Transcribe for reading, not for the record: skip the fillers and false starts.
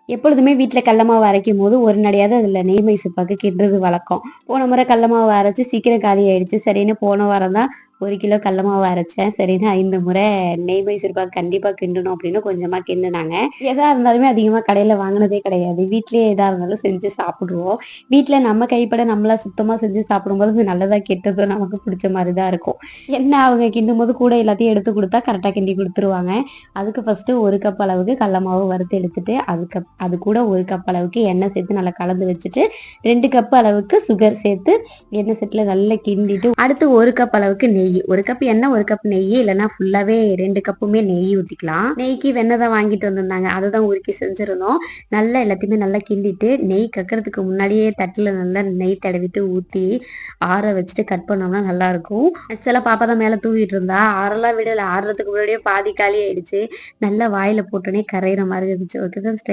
எப்பொழுதுமே வீட்ல கடல மாவு அரைக்கும்போது ஒரு நடையாவது அதில நெய் மைசூர் பாக்கு கிண்டுறது வழக்கம். போன முறை கடல மாவு அரைச்சு சீக்கிரம் காலி ஆயிடுச்சு. சரின்னு போன வாரம் தான் 1 கிலோ கடல மாவு அரைச்சேன். சரின்னு இந்த முறை நெய் மைசூர் பாக்கு கண்டிப்பா கிண்டணும் அப்படின்னு கொஞ்சமா கிண்டுனாங்க. எதா இருந்தாலுமே அதிகமா கடையில வாங்குனதே கிடையாது. வீட்லயே எதா இருந்தாலும் செஞ்சு சாப்பிடுவோம். வீட்ல நம்ம கைப்பட நம்மளா சுத்தமா செஞ்சு சாப்பிடும்போது அது நல்லதா கெட்டதோ நமக்கு புடிச்ச மாரி தான் இருக்கும். என்ன அவங்க கிண்டும்போது கூட எல்லாத்தையும் எடுத்து குடுத்தா கரெக்ட்டா கிண்டி குடுத்துருவாங்க. அதுக்கு ஃபர்ஸ்ட்டு 1 கப் அளவுக்கு கடல மாவு வறுத்து எடுத்துட்டு, அது கூட 1 கப் அளவுக்கு எண்ணெய் சேர்த்து நல்லா கலந்து வச்சுட்டு, 2 கப் அளவுக்கு சுகர் சேர்த்து எண்ணெய் சட்டில நல்லா கிண்டிட்டு, அடுத்து 1 கப் அளவுக்கு நெய். 1 கப் எண்ணெய், 1 கப் நெய் இல்லன்னா ஃபுல்லாவே 2 கப்புமே நெய் ஊத்திக்கலாம். நெய்க்கு வெண்ணெய் தான் வாங்கிட்டு வந்திருந்தாங்க. அததான் உருக்கி செஞ்சிருந்தோம். நல்லா எல்லாத்தையுமே நல்லா கிண்டிட்டு, நெய் கக்கறதுக்கு முன்னாடியே தட்டுல நல்லா நெய் தடவிட்டு ஊத்தி, ஆற வச்சுட்டு கட் பண்ணோம்னா நல்லாருக்கும். ஆக்சுவலா பாப்பா தான் மேல தூவிட்டு இருந்தா. ஆறலாம் விடல. ஆறுறதுக்கு முன்னாடியே பாதி காலி ஆயிடுச்சு. நல்லா வாயில போட்டோனே கரையிற மாரி இருந்துச்சு. Okay friends.